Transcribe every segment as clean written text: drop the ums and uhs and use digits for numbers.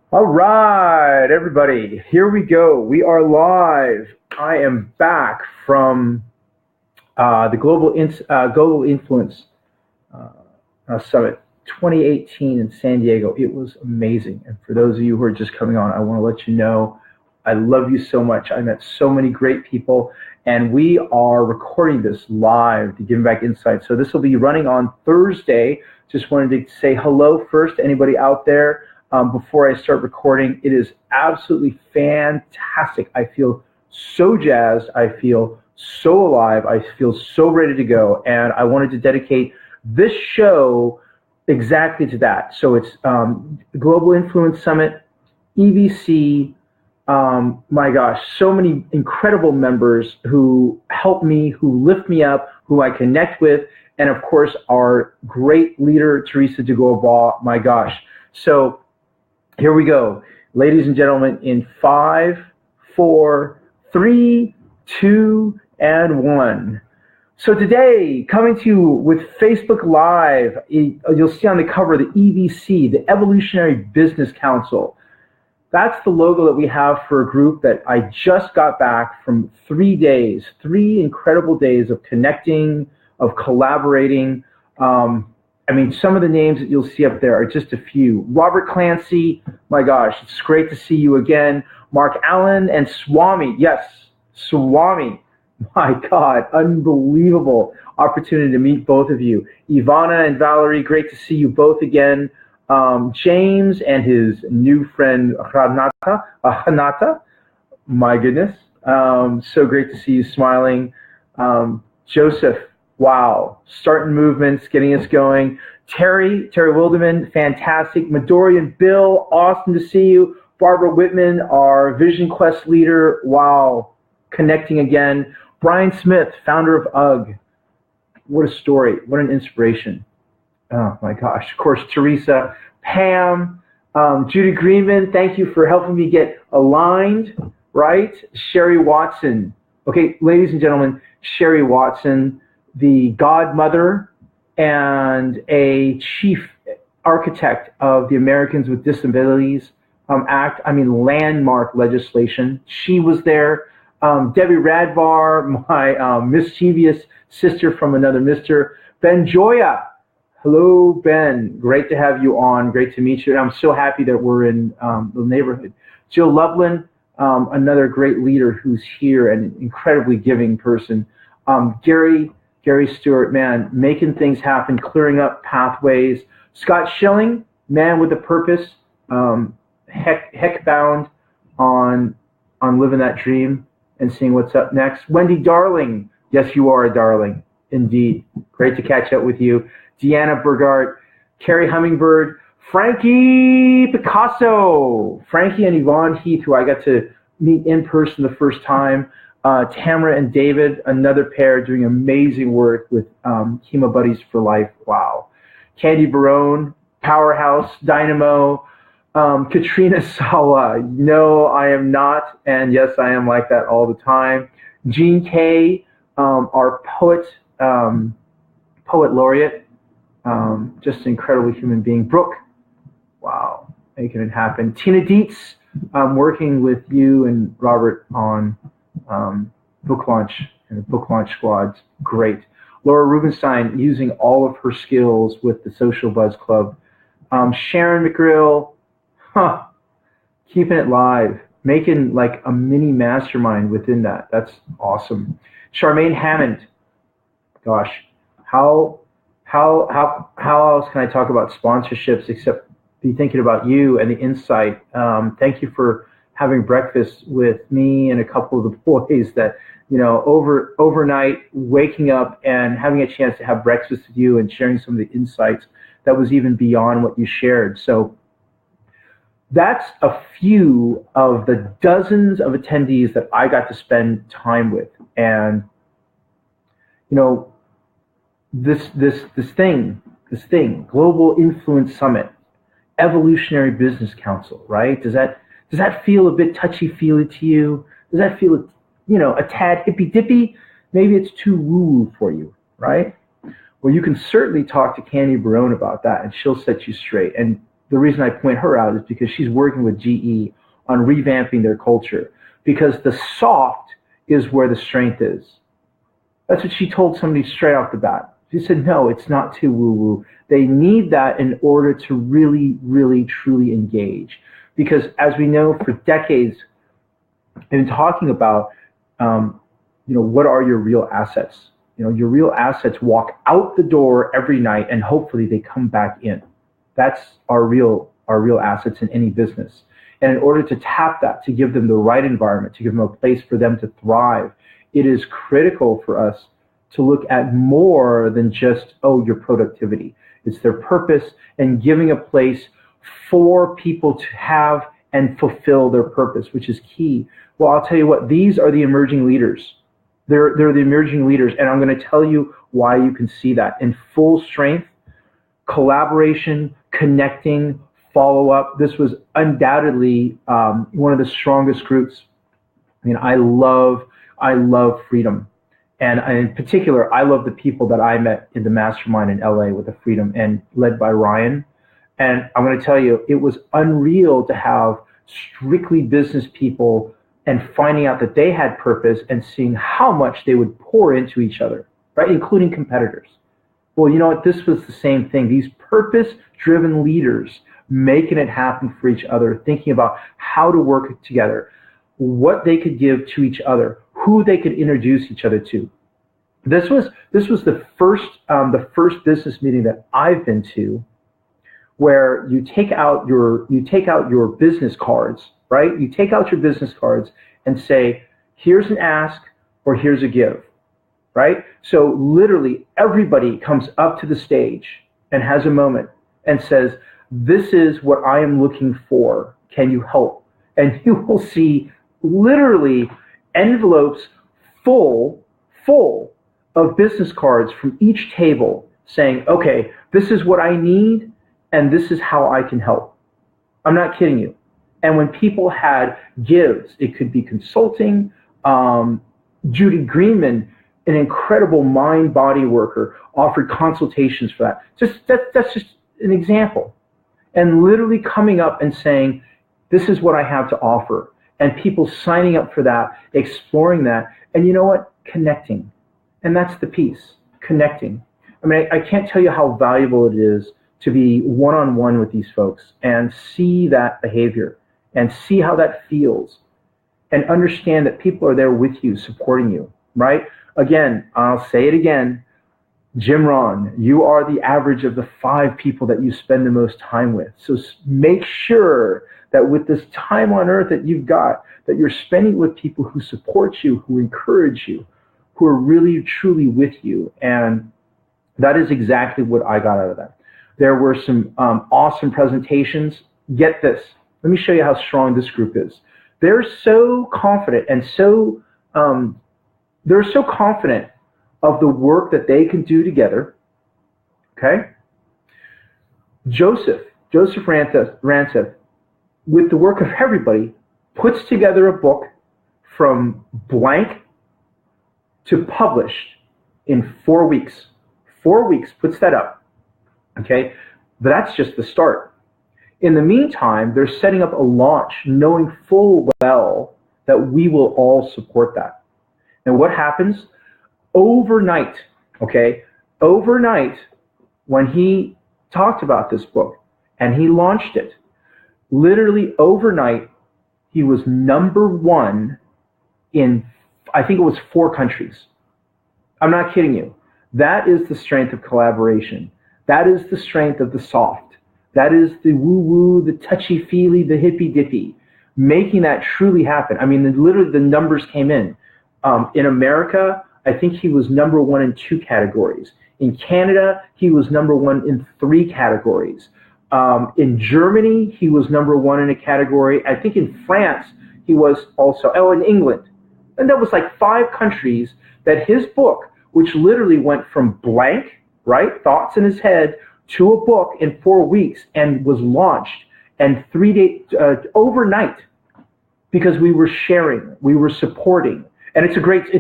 All right, everybody, here we go. We are live. I am back from the Global Influence Summit 2018 in San Diego. It was amazing. And for those of you who are just coming on, I want to let you know I love you so much. I met so many great people, and we are recording this live to give back insight. So this will be running on Thursday. Just wanted to say hello first to anybody out there. Before I start recording, it is absolutely fantastic. I feel so jazzed. I feel so alive. I feel so ready to go. And I wanted to dedicate this show exactly to that. So it's Global Influence Summit, EVC. My gosh, so many incredible members who help me, who lift me up, who I connect with. And of course, our great leader, Teresa de Gaulle. My gosh. So here we go, ladies and gentlemen, in 5, 4, 3, 2, and 1. So today, coming to you with Facebook Live, you'll see on the cover the EBC, the Evolutionary Business Council. That's the logo that we have for a group that I just got back from 3 days, 3 incredible days of connecting, of collaborating. Some of the names that you'll see up there are just a few. Robert Clancy, my gosh, it's great to see you again. Mark Allen and Swami, yes, Swami, my God, unbelievable opportunity to meet both of you. Ivana and Valerie, great to see you both again. James and his new friend, Hanata, my goodness, so great to see you smiling. Joseph, wow, starting movements, getting us going. Terry Wilderman, fantastic. Midori and Bill, awesome to see you. Barbara Whitman, our Vision Quest leader, wow, connecting again. Brian Smith, founder of UGG. What a story, what an inspiration. Oh my gosh, of course, Teresa, Pam, Judy Greenman, thank you for helping me get aligned, right? Sherry Watson. Okay, ladies and gentlemen, Sherry Watson, the godmother and a chief architect of the Americans with Disabilities Act, landmark legislation. She was there. Debbie Radvar, my mischievous sister from another mister. Ben Joya. Hello, Ben. Great to have you on. Great to meet you. And I'm so happy that we're in the neighborhood. Jill Loveland, another great leader who's here and an incredibly giving person. Gary Stewart, man, making things happen, clearing up pathways. Scott Schilling, man with a purpose, heck bound on living that dream and seeing what's up next. Wendy Darling, yes, you are a darling, indeed. Great to catch up with you. Deanna Burgart, Carrie Hummingbird, Frankie Picasso, Frankie and Yvonne Heath, who I got to meet in person the first time. Tamara and David, another pair doing amazing work with Chemo Buddies for Life. Wow. Candy Barone, Powerhouse, Dynamo, Katrina Sawa. No, I am not. And yes, I am like that all the time. Jean Kay, our poet laureate, just an incredible human being. Brooke, wow, making it happen. Tina Dietz, working with you and Robert on book launch and the book launch squads, great. Laura Rubenstein using all of her skills with the Social Buzz Club. Sharon McGrill, keeping it live, making like a mini mastermind within that. That's awesome. Charmaine Hammond, gosh, how else can I talk about sponsorships except be thinking about you and the insight. Thank you for having breakfast with me and a couple of the boys that, overnight waking up and having a chance to have breakfast with you and sharing some of the insights that was even beyond what you shared. So that's a few of the dozens of attendees that I got to spend time with. And, this thing, Global Influence Summit, Evolutionary Business Council, right? Does that feel a bit touchy-feely to you? Does that feel, a tad hippy-dippy? Maybe it's too woo-woo for you, right? Well, you can certainly talk to Candy Barone about that, and she'll set you straight. And the reason I point her out is because she's working with GE on revamping their culture, because the soft is where the strength is. That's what she told somebody straight off the bat. She said, no, it's not too woo-woo. They need that in order to really, really, truly engage. Because as we know, for decades, in talking about, what are your real assets? Your real assets walk out the door every night, and hopefully they come back in. That's our real assets in any business. And in order to tap that, to give them the right environment, to give them a place for them to thrive, it is critical for us to look at more than just, your productivity. It's their purpose, and giving a place for people to have and fulfill their purpose, which is key. Well, I'll tell you what, these are the emerging leaders. They're the emerging leaders, and I'm going to tell you why you can see that in full strength. Collaboration, connecting, follow-up. This was undoubtedly one of the strongest groups. I love freedom. And in particular, I love the people that I met in the mastermind in LA with the freedom, and led by Ryan. And I'm going to tell you, it was unreal to have strictly business people and finding out that they had purpose and seeing how much they would pour into each other, right? Including competitors. Well, you know what? This was the same thing. These purpose-driven leaders making it happen for each other, thinking about how to work together, what they could give to each other, who they could introduce each other to. This was the first business meeting that I've been to where you take out your business cards, right? You take out your business cards and say, here's an ask or here's a give, right? So literally everybody comes up to the stage and has a moment and says, this is what I am looking for. Can you help? And you will see literally envelopes full of business cards from each table saying, okay, this is what I need and this is how I can help. I'm not kidding you. And when people had gives, it could be consulting. Judy Greenman, an incredible mind-body worker, offered consultations for that. That's just an example. And literally coming up and saying, this is what I have to offer. And people signing up for that, exploring that. And you know what? Connecting. And that's the piece, connecting. I can't tell you how valuable it is to be one-on-one with these folks and see that behavior and see how that feels and understand that people are there with you, supporting you, right? Again, I'll say it again, Jim Rohn, you are the average of the 5 people that you spend the most time with. So make sure that with this time on earth that you've got, that you're spending with people who support you, who encourage you, who are really, truly with you. And that is exactly what I got out of that. There were some awesome presentations. Get this. Let me show you how strong this group is. They're so confident and they're so confident of the work that they can do together. Okay? Joseph Rancef, with the work of everybody, puts together a book from blank to published in 4 weeks. 4 weeks, puts that up. Okay? But that's just the start. In the meantime, they're setting up a launch knowing full well that we will all support that. And what happens? Overnight, when he talked about this book and he launched it, literally overnight, he was #1 in, I think it was 4 countries. I'm not kidding you. That is the strength of collaboration. That is the strength of the soft. That is the woo-woo, the touchy-feely, the hippy-dippy, making that truly happen. Literally the numbers came in. In America, I think he was #1 in 2 categories. In Canada, he was #1 in 3 categories. In Germany, he was #1 in a category. I think in France, he was also, in England. And that was like 5 countries that his book, which literally went from blank, right, thoughts in his head, to a book in 4 weeks and was launched, and 3 days overnight, because we were sharing, we were supporting. And it's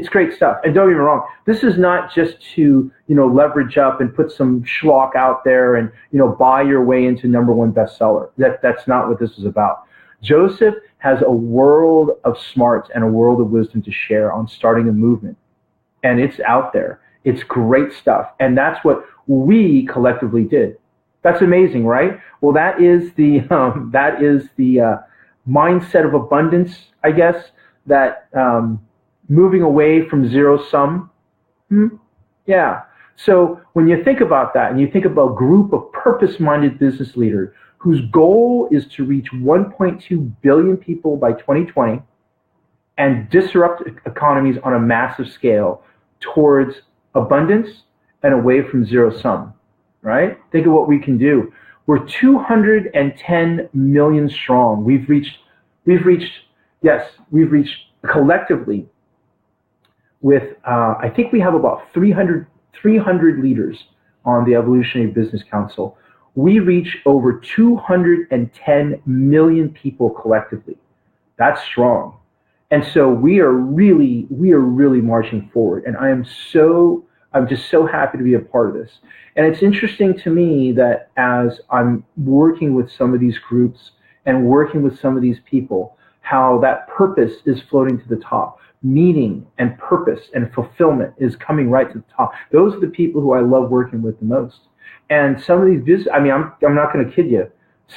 great stuff. And don't get me wrong, this is not just to, leverage up and put some schlock out there and, buy your way into #1 bestseller. That's not what this is about. Joseph has a world of smarts and a world of wisdom to share on starting a movement. And it's out there. It's great stuff. And that's what we collectively did. That's amazing, right? Well, that is the mindset of abundance, I guess, that moving away from zero sum. Yeah. So when you think about that and you think about a group of purpose-minded business leaders whose goal is to reach 1.2 billion people by 2020 and disrupt economies on a massive scale towards abundance and away from zero sum, right? Think of what we can do. We're 210 million strong. We've reached collectively with, I think we have about 300 leaders on the Evolutionary Business Council. We reach over 210 million people collectively. That's strong. And so we are really marching forward. And I'm just so happy to be a part of this. And it's interesting to me that as I'm working with some of these groups and working with some of these people, how that purpose is floating to the top. Meaning and purpose and fulfillment is coming right to the top. Those are the people who I love working with the most. And some of these business, I'm not going to kid you.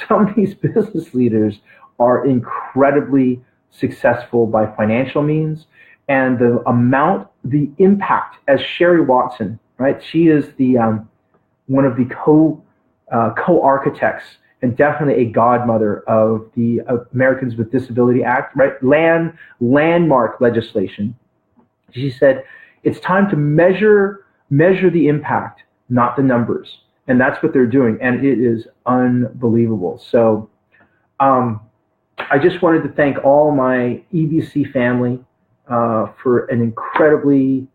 Some of these business leaders are incredibly successful by financial means, and the impact, as Sherry Watson, right? She is the one of the co-architects and definitely a godmother of the Americans with Disability Act, right? Landmark legislation. She said, it's time to measure the impact, not the numbers. And that's what they're doing. And it is unbelievable. So I just wanted to thank all my EBC family for an incredibly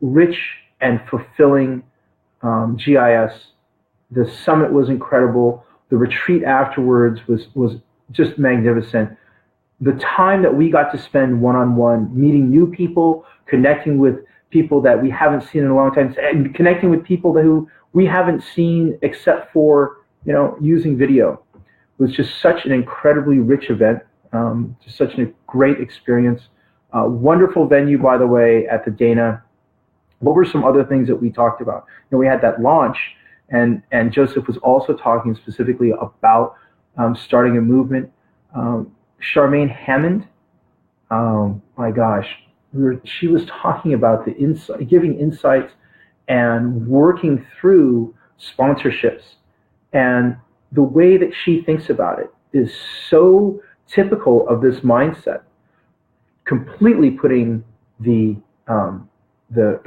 rich and fulfilling GIS. The summit was incredible. The retreat afterwards was just magnificent. The time that we got to spend one-on-one, meeting new people, connecting with people that we haven't seen in a long time, and connecting with people who we haven't seen except for, using video, was just such an incredibly rich event, just such a great experience. Wonderful venue, by the way, at the Dana. What were some other things that we talked about? We had that launch, and Joseph was also talking specifically about starting a movement. Charmaine Hammond, oh my gosh, she was talking about the giving insights and working through sponsorships. And the way that she thinks about it is so typical of this mindset, completely putting the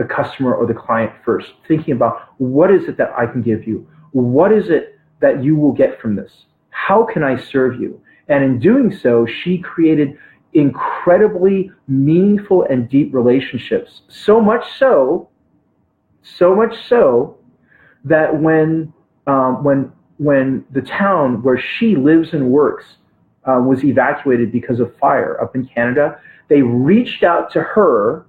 customer or the client first, thinking about what is it that I can give you? What is it that you will get from this? How can I serve you? And in doing so, she created incredibly meaningful and deep relationships. So much so that when the town where she lives and works was evacuated because of fire up in Canada, they reached out to her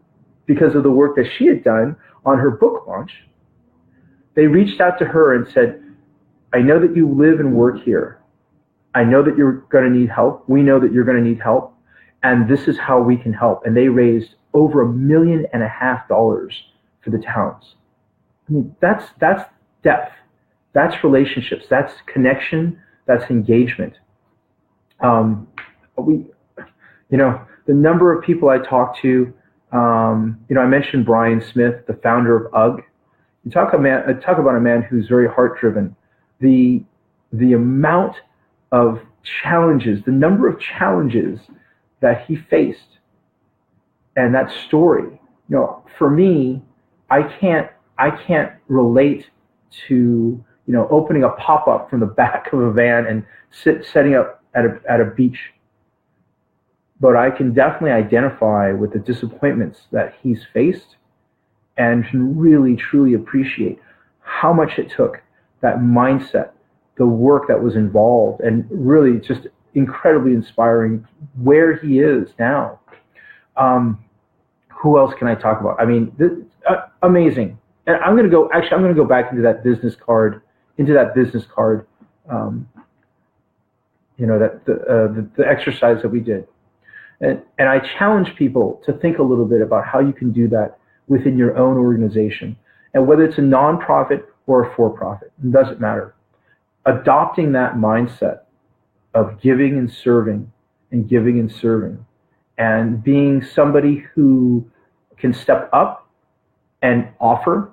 because of the work that she had done on her book launch. They reached out to her and said, I know that you live and work here. I know that you're going to need help. We know that you're going to need help. And this is how we can help. And they raised over $1.5 million for the towns. I mean, that's depth. That's relationships. That's connection. That's engagement. The number of people I talk to, I mentioned Brian Smith, the founder of UGG. You talk about a man who's very heart-driven. The amount of challenges, the number of challenges that he faced, and that story. For me, I can't relate to opening a pop-up from the back of a van and setting up at a beach. But I can definitely identify with the disappointments that he's faced, and can really truly appreciate how much it took, that mindset, the work that was involved, and really just incredibly inspiring where he is now. who else can I talk about? I mean, amazing. And I'm going to go back into that business card, that the exercise that we did. And I challenge people to think a little bit about how you can do that within your own organization. And whether it's a nonprofit or a for-profit, it doesn't matter. Adopting that mindset of giving and serving and giving and serving, and being somebody who can step up and offer,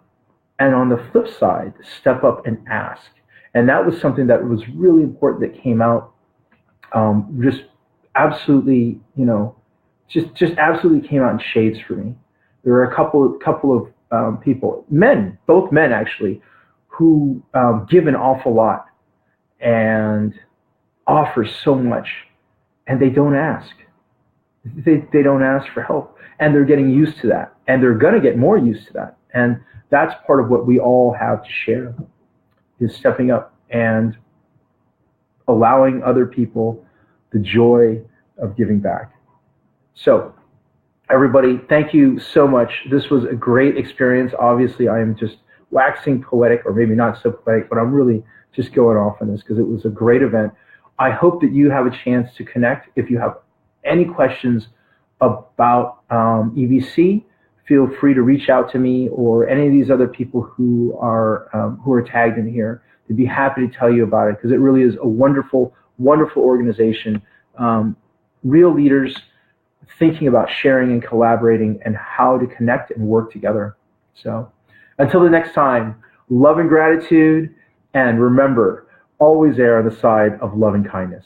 and on the flip side, step up and ask. And that was something that was really important that came out just absolutely, just absolutely came out in shades for me. There were a couple of people, both men actually, who give an awful lot and offer so much, and they don't ask. They don't ask for help, and they're getting used to that, and they're going to get more used to that. And that's part of what we all have to share, is stepping up and allowing other people the joy of giving back. So everybody, thank you so much. This was a great experience. Obviously, I am just waxing poetic, or maybe not so poetic, but I'm really just going off on this because it was a great event. I hope that you have a chance to connect. If you have any questions about EVC, feel free to reach out to me or any of these other people who are tagged in here. They'd be happy to tell you about it, because it really is a wonderful, wonderful organization. Real leaders thinking about sharing and collaborating and how to connect and work together. So until the next time, love and gratitude, and remember, always err on the side of love and kindness.